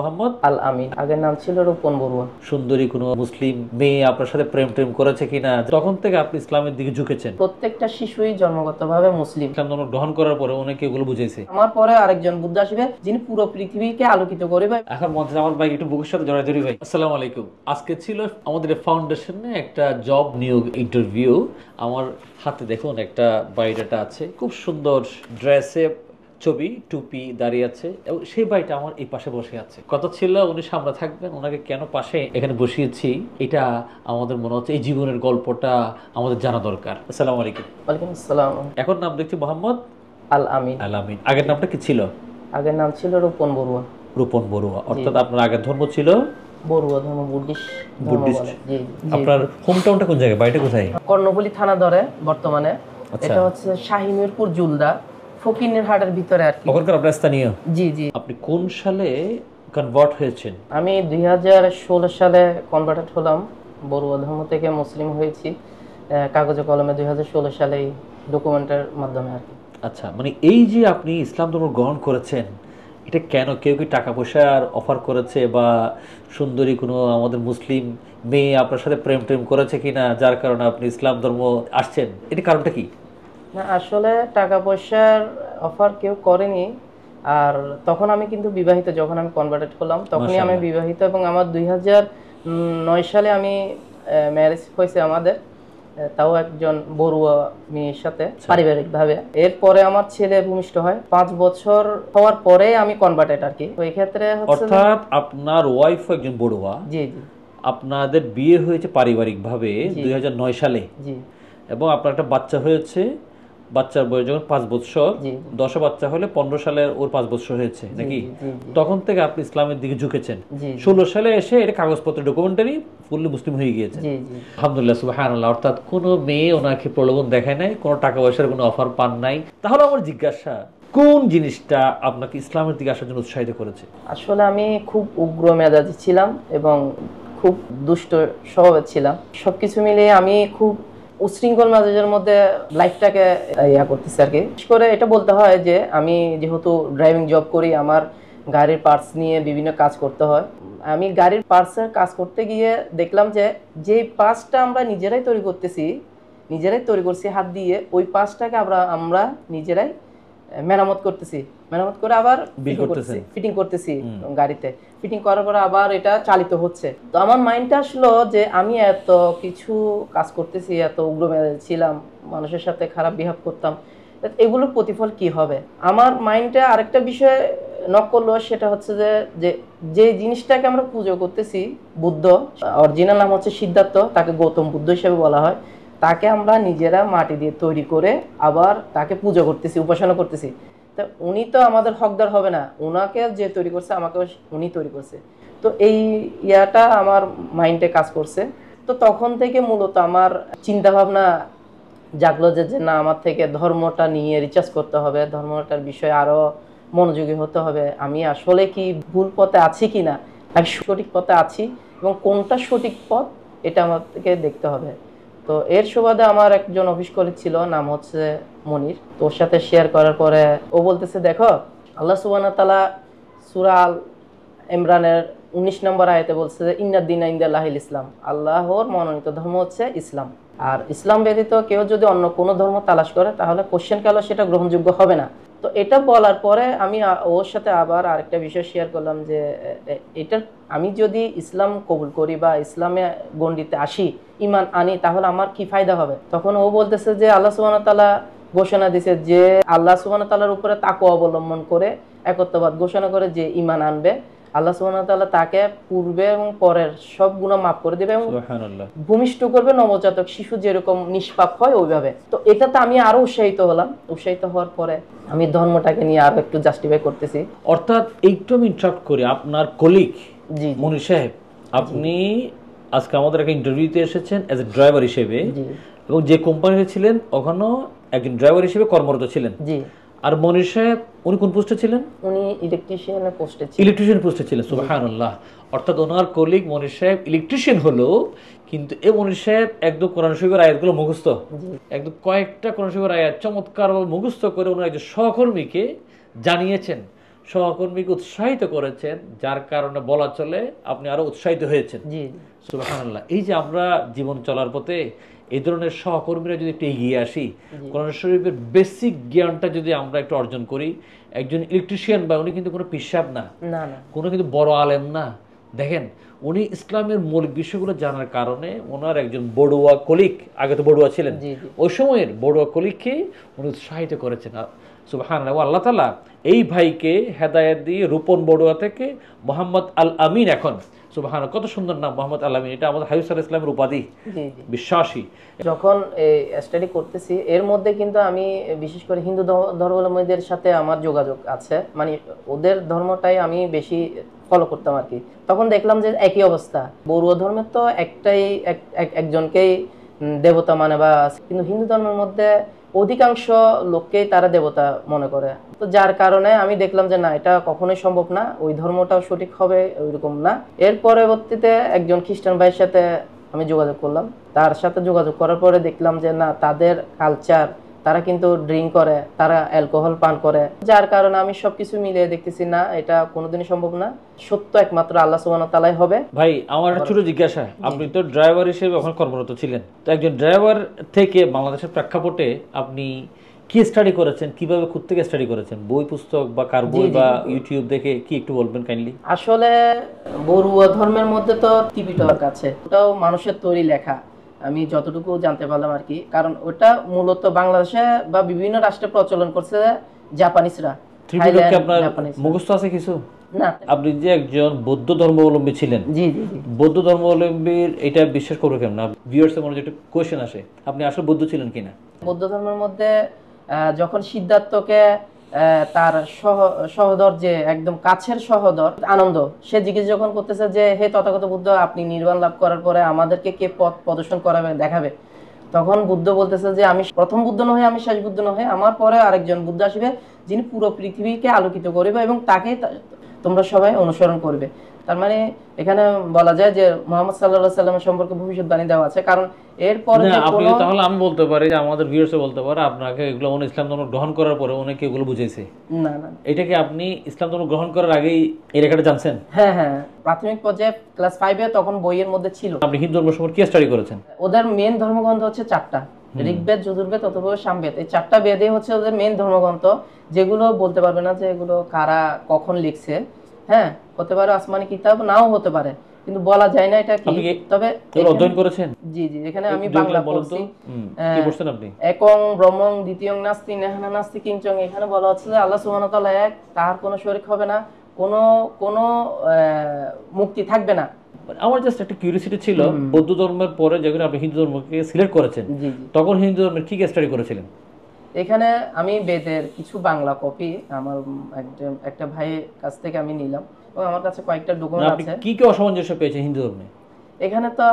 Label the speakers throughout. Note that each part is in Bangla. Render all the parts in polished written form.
Speaker 1: মোহাম্মদ
Speaker 2: আল আমিন, আগের নাম ছিল রূপন বড়ুয়া।
Speaker 1: সুন্দরী কোনো মুসলিম মেয়ে আপনার সাথে প্রেম টেম করেছে কিনা, তখন থেকে আপনি ইসলামের দিকে ঝুঁকেছেন?
Speaker 2: প্রত্যেকটা শিশুই জন্মগতভাবে মুসলিম।
Speaker 1: ইসলাম ধর্ম গ্রহণ করার পরে অনেকে এগুলো বুঝাইছে।
Speaker 2: আমার পরে আরেকজন বুদ্ধ আসবে, যিনি পুরো পৃথিবীকে আলোকিত করবে।
Speaker 1: এখন মনে হচ্ছে আমার ভাই একটু বুকের সাথে জড়াজড়ি ভাই। আসসালামু আলাইকুম। আজকে ছিল আমাদের ফাউন্ডেশনে একটা জব নিয়োগ ইন্টারভিউ। আমার হাতে দেখুন একটা বায়োডাটা আছে, খুব সুন্দর ড্রেসে, ছবি, টুপি, দাঁড়িয়ে আছে এবং সেই ভাইটা আমার এই পাশে বসে আছে। কথা ছিল উনি সামনে থাকবেন, ওনাকে কেন পাশে এখানে বসিয়েছি এটা আমাদের মনে হচ্ছে এই জীবনের গল্পটা আমাদের জানা দরকার। আসসালামু আলাইকুম।
Speaker 2: ওয়ালাইকুম আসসালাম।
Speaker 1: এখন নাম দেখছি মোহাম্মদ
Speaker 2: আল আমিন।
Speaker 1: আল আমিন। আগের নামটা কি ছিল?
Speaker 2: আগের নাম ছিল রূপন বড়ুয়া।
Speaker 1: রূপন বড়ুয়া, অর্থাৎ আপনার আগের ধর্ম ছিল
Speaker 2: বড়ুয়া ধর্ম, বুদ্ধিস্ট ধর্ম
Speaker 1: বুদ্ধিস্ট।
Speaker 2: বলে। জি, জি।
Speaker 1: আপনার হোম টাউনটা কোন জায়গায়, বাড়িটা কোথায়?
Speaker 2: কর্ণফুলী থানা ধরে বর্তমানে।
Speaker 1: আচ্ছা।
Speaker 2: এটা হচ্ছে শাহিমিরপুর জুলদা, ফকিনের হাটের ভিতরে আর কি।
Speaker 1: ওখানকার আপনার স্থানীয়?
Speaker 2: জি, জি।
Speaker 1: আপনি কোন সালে কনভার্ট হয়েছেন?
Speaker 2: আমি 2016 সালে কনভার্টেড হলাম, বড়ুয়া ধর্ম থেকে মুসলিম হয়েছি। কাগজে কলমে 2016 সালে ডকুমেন্টের মাধ্যমে আর কি।
Speaker 1: আচ্ছা, মানে এই যে আপনি ইসলাম ধর্ম গ্রহণ করেছেন, এটা কেন? কেউ কি টাকা পয়সার অফার করেছে, বা সুন্দরী কোনো আমাদের মুসলিম মেয়ে আপনার সাথে প্রেম টেম করেছে কিনা, যার কারণে আপনি ইসলাম ধর্ম আসছেন? এটা কারণটা কি?
Speaker 2: না, আসলে টাকা পয়সার অফার কেউ করেনি। আর তখন আমি কিন্তু বিবাহিত, যখন আমি কনভার্টেড হলাম তখনই আমি
Speaker 1: মাশাআল্লাহ।
Speaker 2: বিবাহিত, এবং আমার 2009 সালে আমি ম্যারেজ হয়েছে আমাদের, তাও একজন বড়ুয়া মেয়ের সাথে পারিবারিকভাবে। এরপরে আমার ছেলে ভূমিষ্ঠ হয় 5 বছর হওয়ার পরে আমি কনভার্টেড আর কি। তো এই ক্ষেত্রে হচ্ছে
Speaker 1: অর্থাৎ আপনার ওয়াইফ একজন বড়ুয়া,
Speaker 2: জি, জি,
Speaker 1: আপনাদের বিয়ে হয়েছে পারিবারিকভাবে
Speaker 2: জি।
Speaker 1: 2009 সালে,
Speaker 2: জি,
Speaker 1: এবং আপনার একটা বাচ্চা হয়েছে, বাচ্চার বয়স যখন 5 বছর,
Speaker 2: জি,
Speaker 1: 10 বাচ্চা হলে 15 সালে ওর 5 বছর হয়েছে নাকি?
Speaker 2: জি, জি, জি।
Speaker 1: তখন থেকে আপনি ইসলামের দিকে ঝুঁকেছেন।
Speaker 2: জি,
Speaker 1: 16 সালে এসে এটা কাগজপত্র ডকুমেন্টারি ফুললি মুসলিম হয়ে গিয়েছে।
Speaker 2: জি, জি।
Speaker 1: আলহামদুলিল্লাহ, সুবহানাল্লাহ। অর্থাৎ কোনো মেয়ে ওনাকে প্রলোভন দেখায় নাই, কোনো টাকা পয়সার কোনো অফার পান নাই। তাহলে আমার জিজ্ঞাসা, কোন জিনিসটা আপনাকে ইসলামের দিকে আসার জন্য উৎসাহিত করেছে?
Speaker 2: আসলে আমি খুব উগ্র মেজাজি ছিলাম এবং খুব দুষ্ট স্বভাবের ছিলাম। সবকিছু মিলিয়ে আমি খুব উচ্ছৃঙ্খল মেজাজের মধ্যে লাইফটাকে করতেছি আর কি। বিশেষ করে এটা বলতে হয় যে আমি যেহেতু ড্রাইভিং জব করি, আমার গাড়ির পার্টস নিয়ে বিভিন্ন কাজ করতে হয়। আমি গাড়ির পার্টসের কাজ করতে গিয়ে দেখলাম যে যেই পার্টসটা আমরা নিজেরাই তৈরি করতেছি, নিজেরাই তৈরি করছি হাত দিয়ে, ওই পার্টসটাকে আমরা নিজেরাই মেরামত করতেছি, মেরামত করে আবার ফিটিং করতেছি গাড়িতে। ফিটিং করার পরে আবার এটা চালিত হচ্ছে। তো আমার মাইন্ডটা আসলো যে আমি এত কিছু কাজ করতেছি, এত উগ্র মেজাজী ছিলাম, মানুষের সাথে খারাপ বিহেভ করতাম, এগুলোর প্রতিফল কি হবে? আমার মাইন্ডটা আরেকটা বিষয় নক করলো, সেটা হচ্ছে যে যে জিনিসটাকে আমরা পুজো করতেছি, বুদ্ধ, অরিজিনাল নাম হচ্ছে সিদ্ধার্থ, তাকে গৌতম বুদ্ধ হিসেবে বলা হয়, তাকে আমরা নিজেরা মাটি দিয়ে তৈরি করে আবার তাকে পূজা করতেছি, উপাসনা করতেছি। তা উনি তো আমাদের হকদার হবে না, ওনাকে যে তৈরি করছে আমাকে উনি তৈরি করছে। তো এই ইয়াটা আমার মাইন্ডে কাজ করছে। তো তখন থেকে মূলত আমার চিন্তা ভাবনা জাগলো যে না, আমার থেকে ধর্মটা নিয়ে রিসার্চ করতে হবে, ধর্মটার বিষয়ে আরো মনোযোগী হতে হবে। আমি আসলে কি ভুল পথে আছি কিনা, আমি সঠিক পথে আছি, এবং কোনটা সঠিক পথ এটা আমাকে দেখতে হবে। তো এর সুবাদে আমার একজন অফিস কলিগ ছিল, নাম হচ্ছে মনির। তো ওর সাথে শেয়ার করার পরে ও বলতেছে, দেখো আল্লাহ সুবহানাহু ওয়া তাআলা সূরা আল ইমরানের 19 নম্বর আয়াতে বলছে যে ইন্নাদ দীনা ইনদাল্লাহিল ইসলাম, আল্লাহর মনোনীত ধর্ম হচ্ছে ইসলাম। আর ইসলাম ব্যতীত কেউ যদি অন্য কোনো ধর্ম তালাশ করে তাহলে কোশ্চেন কালো সেটা গ্রহণযোগ্য হবে না। তো এটা বলার পরে আমি ওর সাথে আবার আরেকটা বিষয় শেয়ার করলাম যে এটা আমি যদি ইসলাম কবুল করি বা ইসলামে গণ্ডিতে আসি, ইমান আনি, তাহলে আমার কি ফায়দা হবে? তখন ও বলতেছে যে আল্লাহ সুবহানাহু ওয়া তাআলা ঘোষণা দিয়েছে যে আল্লাহ সুবহানাহু ওয়া তাআলার উপরে তাকওয়া অবলম্বন করে একত্ববাদ ঘোষণা করে যে ইমান আনবে, আল্লাহ সুবহানাহু ওয়া তাআলা তাকে পূর্বে এবং পরের সব গুনাহ মাফ করে দেবে এবং
Speaker 1: সুবহানাল্লাহ।
Speaker 2: ভূমিষ্ঠ করবে নবজাতক শিশু যেরকম নিষ্পাপ হয় ওইভাবে। তো এটাতে আমি আরো উৎসাহিত হলাম। উৎসাহিত হওয়ার পরে আমি ধর্মটাকে নিয়ে আরো একটু জাস্টিফাই করতেছি।
Speaker 1: অর্থাৎ একটু আমি ইন্টারাপ্ট করি, আপনার কলিগ
Speaker 2: জি,
Speaker 1: মনির সাহেব, আপনি আজকে আমাদের একটা ইন্টারভিউতে এসেছেন এজ এ ড্রাইভার হিসেবে,
Speaker 2: জি,
Speaker 1: এবং যে কোম্পানিতে ছিলেন ওখানেও একজন ড্রাইভার হিসেবে কর্মরত ছিলেন।
Speaker 2: জি।
Speaker 1: আর মনির সাহেব উনি কোন পোস্টে ছিলেন?
Speaker 2: উনি ইলেকট্রিশিয়ানের পোস্টে ছিল।
Speaker 1: ইলেকট্রিশিয়ান পোস্টে ছিলেন। সুবহানাল্লাহ। অর্থাৎ ওনার কলিগ মনির সাহেব ইলেকট্রিশিয়ান হলো, কিন্তু এই মনির সাহেব একদম কোরআন শরীফের আয়াতগুলো মুখস্থ, একদম কয়েকটা কোরআন শরীফের আয়াত চমৎকার মুখস্থ করে ওনার একজন সহকর্মীকে জানিয়েছেন, সহকর্মীকে উৎসাহিত করেছেন, যার কারণে বলা চলে আপনি আরো উৎসাহিত হয়েছেন।
Speaker 2: জি
Speaker 1: সুবহানাল্লাহ। এই যে আমরা জীবন চলার পথে এই ধরনের সহকর্মীরা যদি একটু এগিয়ে আসি, কোরআন শরীফের বেসিক জ্ঞানটা যদি আমরা একটু অর্জন করি, একজন ইলেকট্রিশিয়ান বা উনি কিন্তু কোনো পিশাব না,
Speaker 2: না না
Speaker 1: কোনো কিন্তু বড় আলেম না, দেখেন উনি ইসলামের মৌলিক বিষয়গুলো জানার কারণে ওনার একজন বড়ুয়া কলিগ, আগে তো বড়ুয়া ছিলেন,
Speaker 2: জি জি
Speaker 1: ওই সময়ের বড়ুয়া কলিগকে উনি উৎসাহিত করেছেন। সুবহানাল্লাহ। আল্লাহ তাআলা এই ভাইকে হেদায়েত দিয়ে রূপন বড়ুয়া থেকে মোহাম্মদ আল আমিন, এখন সুবহানাল্লাহ কত সুন্দর নাম মোহাম্মদ আল আমিন, এটা আমাদের হাবিব সাল্লাল্লাহু আলাইহি ওয়াসাল্লামের উপাধি,
Speaker 2: জি জি
Speaker 1: বিশ্বাসী।
Speaker 2: যখন স্টাডি করতেছি এর মধ্যে কিন্তু আমি বিশেষ করে হিন্দু ধর্মাবলম্বীদের সাথে আমার যোগাযোগ আছে, মানে ওদের ধর্মটাই আমি বেশি ফলো করতাম আর কি। তখন দেখলাম যে একই অবস্থা, বড়ুয়া ধর্মের তো একটাই একজনকেই দেবতা মানে, বা কিন্তু হিন্দু ধর্মের মধ্যে অধিকাংশ লোককেই তারা দেবতা মনে করে। তো যার কারণে আমি দেখলাম যে না, এটা কখনোই সম্ভব না, ওই ধর্মটাও সঠিক হবে ওইরকম না। এর পরবর্তীতে একজন খ্রিস্টান ভাইয়ের সাথে আমি যোগাযোগ করলাম। তার সাথে যোগাযোগ করার পরে দেখলাম যে না, তাদের কালচার, তারা কিন্তু ড্রিঙ্ক করে, তারা অ্যালকোহল পান করে, যার কারণে আমি সবকিছু মিলিয়ে দেখতেছি না, এটা কোনোদিনই সম্ভব না, সত্য একমাত্র আল্লাহ সুবহানাহু ওয়া তাআলাই হবে।
Speaker 1: ভাই আমার একটা ছোট জিজ্ঞাসা, আপনি তো ড্রাইভার হিসেবে ওখানে কর্মরত ছিলেন, তো একজন ড্রাইভার থেকে বাংলাদেশের প্রেক্ষাপটে আপনি কি স্টাডি করেছেন, কিভাবে থেকে স্টাডি করেছেন, বই পুস্তক বা কার বই বা ইউটিউব দেখে, কি একটু বলবেন কাইন্ডলি?
Speaker 2: আসলে বড়ুয়া ধর্মের মধ্যে তো ত্রিপিটক আছে, ওটাও মানুষের তৈরি লেখা, আমি যতটুকু জানতে পারলাম আর কি। কারণ ওটা মূলত বাংলাদেশে বা বিভিন্ন রাষ্ট্রে প্রচলন করছে জাপানিজরা।
Speaker 1: ত্রিপিটকে আপনার মুখস্থ আছে কিছু?
Speaker 2: না।
Speaker 1: আপনি যে একজন বৌদ্ধ ধর্মাবলম্বী ছিলেন,
Speaker 2: জি জি জি
Speaker 1: বৌদ্ধ ধর্মাবলম্বীর এটা বিশ্বাস করবো কেমন? ভিউয়ার্সের মনে একটা কোয়েশ্চেন আসে, আপনি আসলে বৌদ্ধ ছিলেন কিনা?
Speaker 2: বৌদ্ধ ধর্মের মধ্যে যখন সিদ্ধার্থকে তার সহদর, যে একদম কাছের সহদর আনন্দ, সে জিজ্ঞেস যখন করতেছে যে হে তথাগত বুদ্ধ, আপনি নির্বাণ লাভ করার পরে আমাদেরকে কে পথ প্রদর্শন করাবে, দেখাবে, তখন বুদ্ধ বলতেছে যে আমি প্রথম বুদ্ধ নহে, আমি শেষ বুদ্ধ নহে, আমার পরে আরেকজন বুদ্ধ আসবে যিনি পুরো পৃথিবীকে আলোকিত করবে এবং তাকে তোমরা সবাই অনুসরণ করবে। তার মানে এখানে বলা যায় যে মুহাম্মদ সাল্লাল্লাহু আলাইহি সাল্লামের সম্পর্কে ভবিষ্যৎবাণী দেওয়া আছে। কারণ এরপরে যে
Speaker 1: আপনি তাহলে আমি বলতে পারি যে আমাদের ভিউয়ার্স বলতে পারে আপনাকে এগুলো উনি ইসলাম ধর্ম গ্রহণ করার পরে অনেকে এগুলো বুঝাইছে।
Speaker 2: না না,
Speaker 1: এটা কি আপনি ইসলাম ধর্ম গ্রহণ করার আগেই এই লেখাটা জানছেন?
Speaker 2: হ্যাঁ হ্যাঁ, প্রাথমিক পর্যায়ে ক্লাস 5 এ তখন বইয়ের মধ্যে ছিল।
Speaker 1: আপনি হিন্দু ধর্ম সম্পর্কে কি স্টাডি করেছেন?
Speaker 2: ওদের মেন ধর্মগ্রন্থ হচ্ছে 4টা, ঋগ্বেদ, যজুর্বেদ, অথর্ববেদ, সামবেদ। এই 4টা বেদই হচ্ছে ওদের মেন ধর্মগ্রন্থ, যেগুলো বলতে পারবে না যে এগুলো কারা কখন লিখছে। হ্যাঁ, হতে পারে আসমানি কিতাব, নাও হতে পারে, কিন্তু বলা যায় না এটা কি। তবে
Speaker 1: অধ্যয়ন করেছেন?
Speaker 2: জি জি, এখানে আমি বাংলা পড়ছি।
Speaker 1: কি পড়ছেন আপনি?
Speaker 2: একং ব্রহ্মং দ্বিতীয়ং নাস্তি নেহানা নাস্তি কিঞ্চং। এখানে বলা হচ্ছে যে আল্লাহ সুবহানাহু ওয়া তাআলা এক, তার কোনো শরীক হবে না, কোনো মুক্তি থাকবে না।
Speaker 1: আমার জাস্ট একটা কিউরিওসিটি ছিল, বৌদ্ধ ধর্মের পরে যখন আপনি হিন্দু ধর্মকে সিলেক্ট করেছেন, তখন হিন্দু ধর্মের কি স্টাডি করেছিলেন?
Speaker 2: এখানে আমি বেদের কিছু বাংলা কপি আমার একটা ভাইয়ের কাছ থেকে আমি নিলাম, এবং আমার কাছে কয়েকটা ডকুমেন্ট আছে।
Speaker 1: কি কি অসামঞ্জস্য পেয়েছেন হিন্দু ধর্মে?
Speaker 2: এখানে তো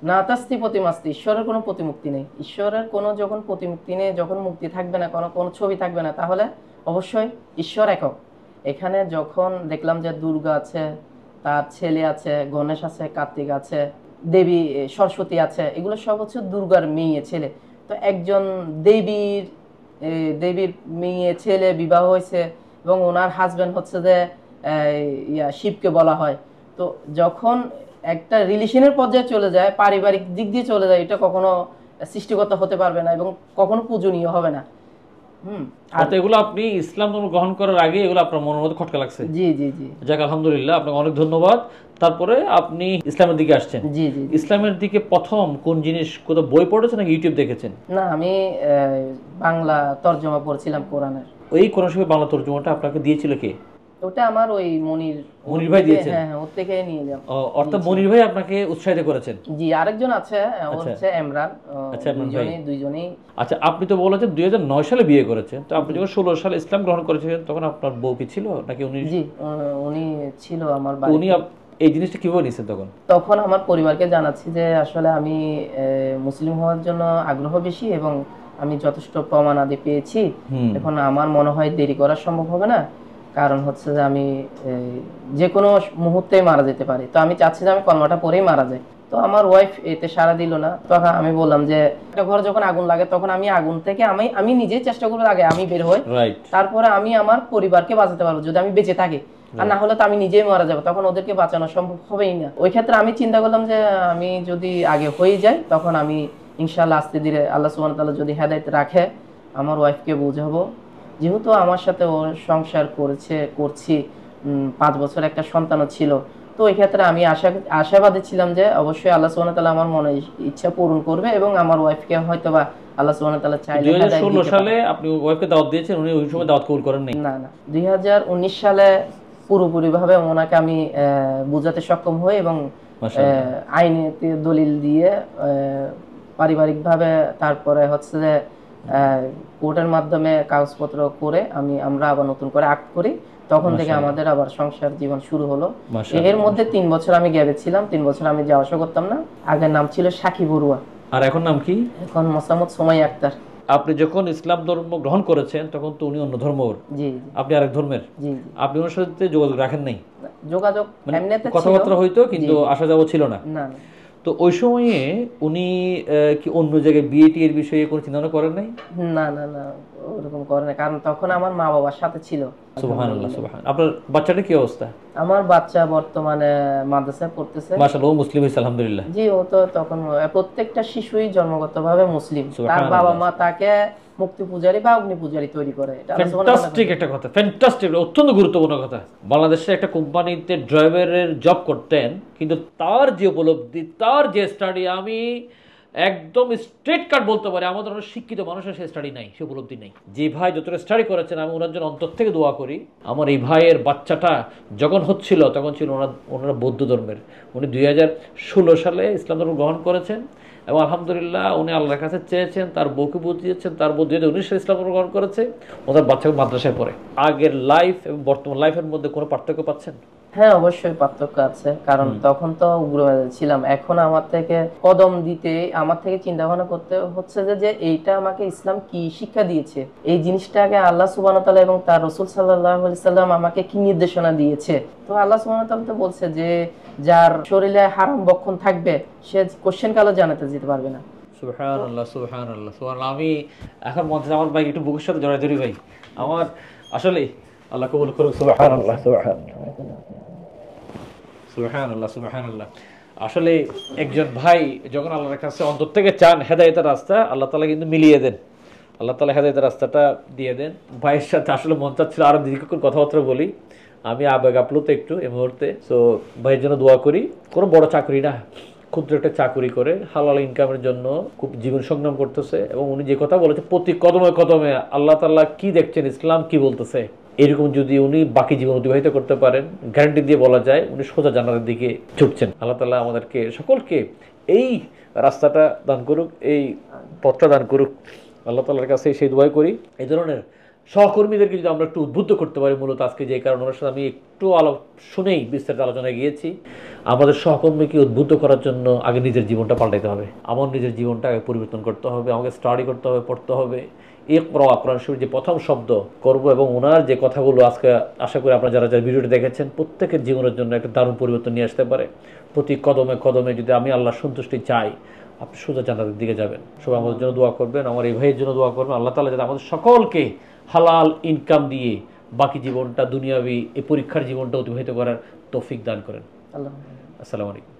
Speaker 2: নাতাস্তি প্রতিমাস্তি, ঈশ্বরের কোনো প্রতিমুক্তি নেই। ঈশ্বরের কোনো যখন প্রতিমুক্তি নেই, যখন মুক্তি থাকবে না, কোনো ছবি থাকবে না, তাহলে অবশ্যই ঈশ্বর একক। এখানে যখন দেখলাম যে দুর্গা আছে, তার ছেলে আছে, গণেশ আছে, কার্তিক আছে, দেবী সরস্বতী আছে, এগুলো সব হচ্ছে দুর্গার মেয়ে ছেলে। তো একজন দেবীর মেয়ে ছেলে বিবাহ হয়েছে, এবং ওনার হাজবেন্ড হচ্ছে যে শিবকে বলা হয়। তো যখন একটা রিলেশনের পর্যায়ে চলে যায়, পারিবারিক দিক দিয়ে চলে যায়, এটা কখনো সৃষ্টিকর্তা হতে পারবে না এবং কখনো পূজনীয় হবে না।
Speaker 1: আর এগুলো আপনি ইসলাম ধর্ম গ্রহণ করার আগে এগুলো আপনার মনের মধ্যে খটকা লাগছে?
Speaker 2: জি জি জি।
Speaker 1: যাক, আলহামদুলিল্লাহ, আপনাকে অনেক ধন্যবাদ। তারপরে আপনি ইসলামের দিকে আসছেন।
Speaker 2: জি জি।
Speaker 1: ইসলামের দিকে প্রথম কোন জিনিস, কোথাও বই পড়েছেন নাকি ইউটিউব দেখেছেন?
Speaker 2: না, আমি বাংলা তরজমা পড়ছিলাম কোরআনের।
Speaker 1: ওই কোরআন শরীফের বাংলা তরজমাটা আপনাকে দিয়েছিল কে?
Speaker 2: ওটা আমার ওই মনির
Speaker 1: ভাই দিয়েছেন?
Speaker 2: হ্যাঁ হ্যাঁ, ওর থেকে নিয়ে এলাম।
Speaker 1: অর্থাৎ মনির ভাই আপনাকে উৎসাহিত করেছেন?
Speaker 2: জি, আরেকজন আছে, ও হচ্ছে ইমরান। দুইজনেই।
Speaker 1: আচ্ছা, আপনি তো বলেছেন 2009 সালে বিয়ে করেছেন, তো আপনি যখন 16 সালে ইসলাম গ্রহণ করেছিলেন তখন আপনার বউ কি ছিল নাকি উনি?
Speaker 2: জি, উনি ছিল আমার বাড়িতে।
Speaker 1: উনি এই জিনিসটা কিভাবে নিয়েছেন তখন?
Speaker 2: তখন আমার পরিবারকে জানাচ্ছি যে আসলে আমি মুসলিম হওয়ার জন্য আগ্রহ বেশি, এবং আমি যথেষ্ট প্রমাণ আদি পেয়েছি, এখন আমার মনে হয় দেরি করা সম্ভব হবে না, কারণ হচ্ছে যে আমি যে কোনো মুহূর্তে মারা যেতে পারি, তো আমি চাচ্ছি যে আমি কলমাটা পরেই মারা যাই। তো আমার ওয়াইফ এতে সাড়া দিল না। তখন আমি বললাম যে একটা ঘরে যখন আগুন লাগে তখন আমি আগুন থেকে আমি নিজে চেষ্টা করবো, আগে আমি বের হই,
Speaker 1: রাইট,
Speaker 2: তারপরে আমি আমার পরিবারকে বাঁচাতে পারবো যদি আমি বেঁচে থাকি, আর না হলে তো আমি নিজেই মারা যাবো, তখন ওদেরকে বাঁচানো সম্ভব হবেই না। ওই ক্ষেত্রে আমি চিন্তা করলাম যে আমি যদি আগে হয়ে যাই তখন আমি ইনশাআল্লাহ আস্তে ধীরে আল্লাহ সুবহানাহু ওয়া তাআলা যদি হেদায়েত রাখে আমার ওয়াইফকে বোঝাবো, যেহেতু আমার সাথে ও সংসার করছি 5 বছর একটা সন্তানও ছিল। তো এই ক্ষেত্রে আমি আশাবাদী ছিলাম যে অবশ্যই আল্লাহ সুবহানাহু ওয়া তাআলা আমার মনের ইচ্ছা পূরণ করবে এবং আমার ওয়াইফকে হয়তোবা আল্লাহ সুবহানাহু ওয়া তাআলা চাইলে
Speaker 1: 2016 সালে আপনি ওয়াইফকে দাওয়াত দিয়েছেন, উনি ওই সময় দাওয়াত কবুল করেন নাই?
Speaker 2: না না, 2019 সালে পুরোপুরিভাবে ওনাকে আমি বোঝাতে সক্ষম হই এবং আইনি দলিল দিয়ে পারিবারিকভাবে, তারপরে হচ্ছে যে কোর্টের মাধ্যমে কাগজপত্র করে আমরা আবার নতুন করে অ্যাক্ট করি, তখন থেকে আমাদের আবার সংসার জীবন শুরু হলো। এর মধ্যে 3 বছর আমি গ্যাপে ছিলাম, 3 বছর আমি যাওয়া আসা করতাম না। আগের নাম ছিল সাকি বড়ুয়া,
Speaker 1: আর এখন নাম কি?
Speaker 2: এখন মোসাম্মদ সোমাই আক্তার।
Speaker 1: আপনি যখন ইসলাম ধর্ম গ্রহণ করেছেন তখন তো উনি অন্য ধর্মের,
Speaker 2: জি
Speaker 1: আপনি আরেক ধর্মের,
Speaker 2: জি।
Speaker 1: আপনি ওনার সাথে যোগাযোগ রাখেন নাই?
Speaker 2: যোগাযোগ এমনিতে ছিল,
Speaker 1: কথাবার্তা হইতো কিন্তু আসা যাওয়া ছিল না।
Speaker 2: না।
Speaker 1: তো ওই সময়ে উনি কি অন্য জায়গায় বিয়ে টিয়ের বিষয়ে কোনো চিন্তা করেন নাই?
Speaker 2: না না না, ওরকম করে না, কারণ তখন আমার মা বাবার সাথে ছিল।
Speaker 1: সুবহানাল্লাহ, সুবহানাল্লাহ। আপনার বাচ্চাটা কি অবস্থা?
Speaker 2: আমার বাচ্চা বর্তমানে মাদ্রাসায় পড়তেছে।
Speaker 1: মাশাআল্লাহ, ও মুসলিম হয়েছে আলহামদুলিল্লাহ।
Speaker 2: জি, ও তো তখন প্রত্যেকটা শিশুই জন্মগতভাবে মুসলিম, তার বাবা মা তাকে মুক্তি পূজারী বা অগ্নি পূজারী তৈরি করে। এটা
Speaker 1: ফ্যান্টাস্টিক একটা কথা, ফ্যান্টাস্টিক, অত্যন্ত গুরুত্বপূর্ণ কথা। বাংলাদেশে একটা কোম্পানিতে ড্রাইভারের জব করতেন, কিন্তু তার যে উপলব্ধি, তার যে স্টাডি, আমি একদম স্ট্রেট কাট বলতে পারি আমাদের অনেক শিক্ষিত মানুষের সে স্টাডি নাই, সে উপলব্ধি নেই। যে ভাই যতটা স্টাডি করেছেন আমি ওনার জন্য অন্তর থেকে দোয়া করি। আমার এই ভাইয়ের বাচ্চাটা যখন হচ্ছিল তখন ছিল ওনারা বৌদ্ধ ধর্মের। উনি 2016 সালে ইসলাম ধর্ম গ্রহণ করেছেন এবং আলহামদুলিল্লাহ উনি আল্লাহর কাছে চেয়েছেন, তার বউকে বুঝিয়েছেন, তার বউ 2019 সালে ইসলাম ধর্ম গ্রহণ করেছে, ওদের বাচ্চাকে মাদ্রাসায় পড়ে। আগের লাইফ এবং বর্তমান লাইফের মধ্যে কোনো পার্থক্য পাচ্ছেন?
Speaker 2: হ্যাঁ, অবশ্যই পার্থক্য আছে, কারণ তখন তো উগ্রবাদী ছিলাম, এখন আমার থেকে কদম দিতে আমার থেকে চিন্তা ভাবনা করতে হচ্ছে যে এইটা আমাকে ইসলাম কি শিক্ষা দিয়েছে, এই জিনিসটাকে আল্লাহ সুবহানাহু ওয়া তাআলা এবং তার রাসূল সাল্লাল্লাহু আলাইহি সাল্লাম আমাকে কি নির্দেশনা দিয়েছে। তো আল্লাহ সুবহানাহু ওয়া তাআলা তো বলছে যে যার শরীরে হারাম বক্ষণ থাকবে সে কোশ্চেন কালো জানাতে যেতে পারবে না।
Speaker 1: সুবহানাল্লাহ, সুবহানাল্লাহ, সুবহানাল্লাহ। আমি এখন মন চাই আমার ভাই একটু বুকের সাথে জড়াই ধরি ভাই। আমার আসলে আল্লাহ কবুল করুক। সুবহানাল্লাহ, সুবহানাল্লাহ, সুবহানাল্লাহ, সুবহানাল্লাহ। আসলে একজন ভাই যখন আল্লাহর কাছে অন্তর থেকে চান হেদায়েতের রাস্তা, আল্লাহ তাআলা কিন্তু মিলিয়ে দেন, আল্লাহ তাআলা হেদায়েতের রাস্তাটা দিয়ে দেন। ভাইয়ের সাথে আসলে মন চাচ্ছিল আরো দীর্ঘক্ষণ কথাবার্তা বলি, আমি আবেগ আপ্লুত একটু এই মুহূর্তে। সো ভাইয়ের জন্য দোয়া করি। কোনো বড় চাকরি না, ক্ষুদ্র একটা চাকরি করে হালাল ইনকামের জন্য খুব জীবন সংগ্রাম করতেছে এবং উনি যে কথা বলেছে প্রতি কদমে কদমে আল্লাহ তাআলা কি দেখছেন, ইসলাম কি বলতেছে, এরকম যদি উনি বাকি জীবন অতিবাহিত করতে পারেন, গ্যারান্টি দিয়ে বলা যায় উনি সোজা জান্নাতের দিকে ছুটছেন। আল্লাহ তাআলা আমাদেরকে সকলকে এই রাস্তাটা দান করুক, এই পথটা দান করুক। আল্লাহ তাআলার কাছে সেই দোয়া করি এই ধরনের সহকর্মীদেরকে যদি আমরা একটু উদ্বুদ্ধ করতে পারি। মূলত আজকে যে কারণে ওনার সাথে আমি একটু শুনেই বিস্তারিত আলোচনায় গিয়েছি, আমাদের সহকর্মীকে উদ্বুদ্ধ করার জন্য আগে নিজের জীবনটা পাল্টাতে হবে, আমার নিজের জীবনটা আগে পরিবর্তন করতে হবে, আমাকে স্টাডি করতে হবে, পড়তে হবে। ইকরা, কোরআন শরীফ যে প্রথম শব্দ করব এবং ওনার যে কথাগুলো আজকে আশা করি আপনারা যারা যারা ভিডিওটি দেখেছেন প্রত্যেকের জীবনের জন্য একটা দারুণ পরিবর্তন নিয়ে আসতে পারে। প্রতি কদমে কদমে যদি আমি আল্লাহর সন্তুষ্টি চাই, আপনি সোজা জান্নাতের দিকে যাবেন। সবাই আমাদের জন্য দোয়া করবেন, আমার এই ভাইয়ের জন্য দোয়া করবেন। আল্লাহ তাআলা যাতে আমাদের সকলকে হালাল ইনকাম দিয়ে বাকি জীবনটা দুনিয়াবি এই পরীক্ষার জীবনটা অতিবাহিত করার তৌফিক দান করেন।
Speaker 2: আল্লাহ।
Speaker 1: আসসালামু আলাইকুম।